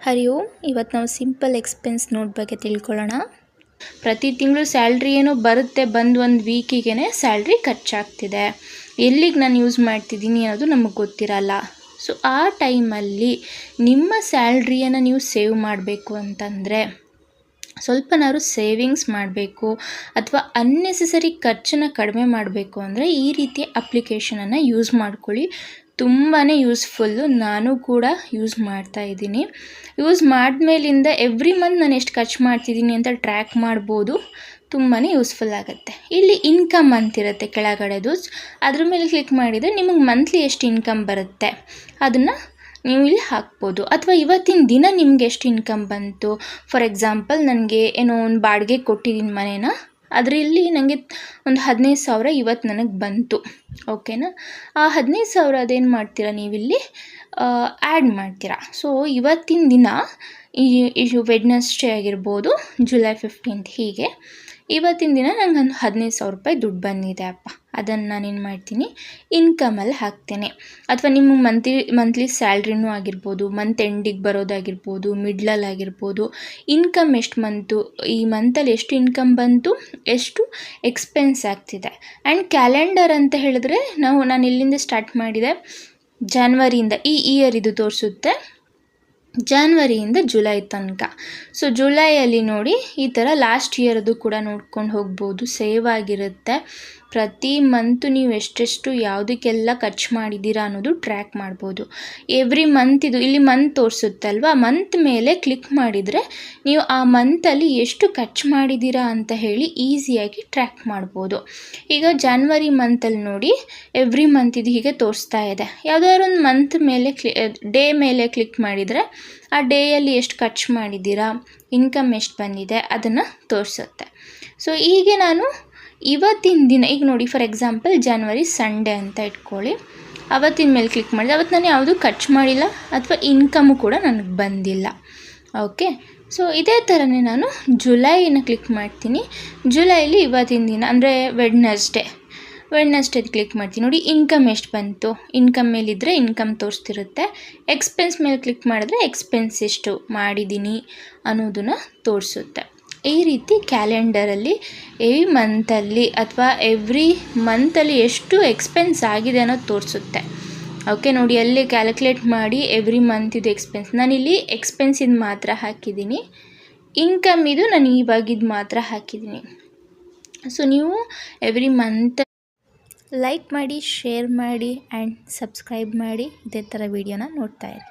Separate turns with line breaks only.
ಹರಿ ಓಂ. ಇವತ್ತು ನಾವು simple expense note ಬಗ್ಗೆ ತಿಳ್ಕೊಳ್ಳೋಣ. ಪ್ರತಿ ತಿಂಗಳು ಸ್ಯಾಲ್ರಿ ಏನೋ ಬರುತ್ತೆ, ಬಂದು ಒಂದು ವೀಕಿಗೆ ಸ್ಯಾಲ್ರಿ ಖರ್ಚಾಗ್ತಿದೆ. ಎಲ್ಲಿಗೆ ನಾನು ಯೂಸ್ ಮಾಡ್ತಿದ್ದೀನಿ ಅನ್ನೋದು ನಮಗೆ ಗೊತ್ತಿರಲ್ಲ. ಸೊ ಆ ಟೈಮಲ್ಲಿ ನಿಮ್ಮ ಸ್ಯಾಲ್ರಿಯನ್ನು ನೀವು ಸೇವ್ ಮಾಡಬೇಕು ಅಂತಂದರೆ, ಸ್ವಲ್ಪನಾದ್ರು ಸೇವಿಂಗ್ಸ್ ಮಾಡಬೇಕು ಅಥವಾ ಅನ್ನೆಸೆಸರಿ ಖರ್ಚನ್ನು ಕಡಿಮೆ ಮಾಡಬೇಕು ಅಂದರೆ ಈ ರೀತಿಯ ಅಪ್ಲಿಕೇಶನನ್ನು ಯೂಸ್ ಮಾಡ್ಕೊಳ್ಳಿ. ತುಂಬಾ ಯೂಸ್ಫುಲ್ಲು. ನಾನು ಕೂಡ ಯೂಸ್ ಮಾಡ್ತಾ ಇದ್ದೀನಿ. ಯೂಸ್ ಮಾಡಿದ್ಮೇಲಿಂದ ಎವ್ರಿ ಮಂತ್ ನಾನು ಎಷ್ಟು ಖರ್ಚು ಮಾಡ್ತಿದ್ದೀನಿ ಅಂತ ಟ್ರ್ಯಾಕ್ ಮಾಡ್ಬೋದು. ತುಂಬಾ ಯೂಸ್ಫುಲ್ ಆಗುತ್ತೆ. ಇಲ್ಲಿ ಇನ್ಕಮ್ ಅಂತಿರುತ್ತೆ ಕೆಳಗಡೆದು, ಅದ್ರ ಮೇಲೆ ಕ್ಲಿಕ್ ಮಾಡಿದರೆ ನಿಮಗೆ ಮಂತ್ಲಿ ಎಷ್ಟು ಇನ್ಕಮ್ ಬರುತ್ತೆ ಅದನ್ನು ನೀವು ಇಲ್ಲಿ ಹಾಕ್ಬೋದು. ಅಥವಾ ಇವತ್ತಿನ ದಿನ ನಿಮ್ಗೆ ಎಷ್ಟು ಇನ್ಕಮ್ ಬಂತು. ಫಾರ್ ಎಕ್ಸಾಂಪಲ್, ನನಗೆ ಏನೋ ಒಂದು ಬಾಡಿಗೆ ಕೊಟ್ಟಿದ್ದೀನಿ ಮನೇನ, ಅದರಲ್ಲಿ ನನಗೆ ಒಂದು 15,000 ಇವತ್ತು ನನಗೆ ಬಂತು. ಓಕೆನಾ? ಆ 15,000 ಅದೇನು ಮಾಡ್ತೀರಾ ನೀವಿಲ್ಲಿ ಆ್ಯಡ್ ಮಾಡ್ತೀರಾ. ಸೊ ಇವತ್ತಿನ ದಿನ ಈ ವೆಡ್ನೆಸ್ಡೇ ಆಗಿರ್ಬೋದು, ಜುಲೈ 15th, ಹೀಗೆ ಇವತ್ತಿನ ದಿನ ನನಗೆ ಒಂದು 15,000 ರೂಪಾಯಿ ದುಡ್ಡು ಬಂದಿದೆ ಅಪ್ಪ. ಅದನ್ನು ನಾನೇನು ಮಾಡ್ತೀನಿ, ಇನ್ಕಮಲ್ಲಿ ಹಾಕ್ತೇನೆ. ಅಥವಾ ನಿಮಗೆ ಮಂತ್ಲಿ ಸ್ಯಾಲ್ರಿನೂ ಆಗಿರ್ಬೋದು, ಮಂತ್ ಎಂಡಿಗೆ ಬರೋದಾಗಿರ್ಬೋದು, ಮಿಡ್ಲಲ್ಲಿ ಆಗಿರ್ಬೋದು, ಇನ್ಕಮ್ ಎಷ್ಟು ಬಂತು, ಈ ಮಂತಲ್ಲಿ ಎಷ್ಟು ಇನ್ಕಮ್ ಬಂತು, ಎಷ್ಟು ಎಕ್ಸ್ಪೆನ್ಸ್ ಆಗ್ತಿದೆ. ಆ್ಯಂಡ್ ಕ್ಯಾಲೆಂಡರ್ ಅಂತ ಹೇಳಿದ್ರೆ ನಾನು ಇಲ್ಲಿಂದ ಸ್ಟಾರ್ಟ್ ಮಾಡಿದೆ, ಜಾನ್ವರಿಯಿಂದ ಈ ಇಯರ್ ಇದು ತೋರಿಸುತ್ತೆ, ಜಾನ್ವರಿಯಿಂದ ಜುಲೈ ತನಕ. ಸೊ ಜುಲೈಯಲ್ಲಿ ನೋಡಿ ಈ ಥರ ಲಾಸ್ಟ್ ಇಯರ್ದು ಕೂಡ ನೋಡ್ಕೊಂಡು ಹೋಗ್ಬೋದು. ಸೇವ್ ಆಗಿರುತ್ತೆ. ಪ್ರತಿ ಮಂತು ನೀವು ಎಷ್ಟೆಷ್ಟು ಯಾವುದಕ್ಕೆಲ್ಲ ಖರ್ಚು ಮಾಡಿದ್ದೀರಾ ಅನ್ನೋದು ಟ್ರ್ಯಾಕ್ ಮಾಡ್ಬೋದು. ಎವ್ರಿ ಮಂತ್ ಇದು ಇಲ್ಲಿ ಮಂತ್ ತೋರಿಸುತ್ತಲ್ವ, ಮಂತ್ ಮೇಲೆ ಕ್ಲಿಕ್ ಮಾಡಿದರೆ ನೀವು ಆ ಮಂತಲ್ಲಿ ಎಷ್ಟು ಖರ್ಚು ಮಾಡಿದ್ದೀರಾ ಅಂತ ಹೇಳಿ ಈಸಿಯಾಗಿ ಟ್ರ್ಯಾಕ್ ಮಾಡ್ಬೋದು. ಈಗ ಜಾನ್ವರಿ ಮಂತಲ್ಲಿ ನೋಡಿ, ಎವ್ರಿ ಮಂತ್ ಇದು ಹೀಗೆ ತೋರಿಸ್ತಾ ಇದೆ. ಯಾವುದಾದ್ರು ಒಂದು ಮಂತ್ ಮೇಲೆ ಡೇ ಮೇಲೆ ಕ್ಲಿಕ್ ಮಾಡಿದರೆ ಆ ಡೇಯಲ್ಲಿ ಎಷ್ಟು ಖರ್ಚು ಮಾಡಿದ್ದೀರಾ, ಇನ್ಕಮ್ ಎಷ್ಟು ಬಂದಿದೆ ಅದನ್ನು ತೋರಿಸುತ್ತೆ. ಸೊ ಹೀಗೆ ನಾನು ಇವತ್ತಿನ ದಿನ, ಈಗ ನೋಡಿ ಫಾರ್ ಎಕ್ಸಾಂಪಲ್ ಜಾನ್ವರಿ ಸಂಡೇ ಅಂತ ಇಟ್ಕೊಳ್ಳಿ, ಅವತ್ತಿನ ಮೇಲೆ ಕ್ಲಿಕ್ ಮಾಡಿದೆ. ಅವತ್ತು ನಾನು ಯಾವುದೂ ಖರ್ಚು ಮಾಡಿಲ್ಲ ಅಥವಾ ಇನ್ಕಮು ಕೂಡ ನನಗೆ ಬಂದಿಲ್ಲ. ಓಕೆ, ಸೊ ಇದೇ ಥರನೇ ನಾನು ಜುಲೈನ ಕ್ಲಿಕ್ ಮಾಡ್ತೀನಿ. ಜುಲೈಲಿ ಇವತ್ತಿನ ದಿನ ಅಂದರೆ ವೆಡ್ನೆಸ್ಡೇ ಕ್ಲಿಕ್ ಮಾಡ್ತೀನಿ. ನೋಡಿ ಇನ್ಕಮ್ ಎಷ್ಟು ಬಂತು, ಇನ್ಕಮ್ ಮೇಲಿದ್ದರೆ ಇನ್ಕಮ್ ತೋರಿಸ್ತಿರುತ್ತೆ. ಎಕ್ಸ್ಪೆನ್ಸ್ ಮೇಲೆ ಕ್ಲಿಕ್ ಮಾಡಿದ್ರೆ ಎಕ್ಸ್ಪೆನ್ಸ್ ಎಷ್ಟು ಮಾಡಿದ್ದೀನಿ ಅನ್ನೋದನ್ನು ತೋರಿಸುತ್ತೆ. ಈ ರೀತಿ ಕ್ಯಾಲೆಂಡರಲ್ಲಿ ಎವ್ರಿ ಮಂತಲ್ಲಿ ಅಥವಾ ಎವ್ರಿ ಮಂತಲ್ಲಿ ಎಷ್ಟು ಎಕ್ಸ್ಪೆನ್ಸ್ ಆಗಿದೆ ಅನ್ನೋದು ತೋರಿಸುತ್ತೆ. ಓಕೆ, ನೋಡಿ ಅಲ್ಲಿ ಕ್ಯಾಲ್ಕುಲೇಟ್ ಮಾಡಿ ಎವ್ರಿ ಮಂತ್ ಇದು ಎಕ್ಸ್ಪೆನ್ಸ್, ನಾನಿಲ್ಲಿ ಎಕ್ಸ್ಪೆನ್ಸ್ ಇದು ಮಾತ್ರ ಹಾಕಿದ್ದೀನಿ, ಇನ್ಕಮ್ ಇದು ನಾನು ಇವಾಗಿದ್ದು ಮಾತ್ರ ಹಾಕಿದ್ದೀನಿ. ಸೊ ನೀವು ಎವ್ರಿ ಮಂತ್ ಲೈಕ್ ಮಾಡಿ, ಶೇರ್ ಮಾಡಿ ಆ್ಯಂಡ್ ಸಬ್ಸ್ಕ್ರೈಬ್ ಮಾಡಿ. ಇದೇ ಥರ ವೀಡಿಯೋನ ನೋಡ್ತಾ ಇರಿ.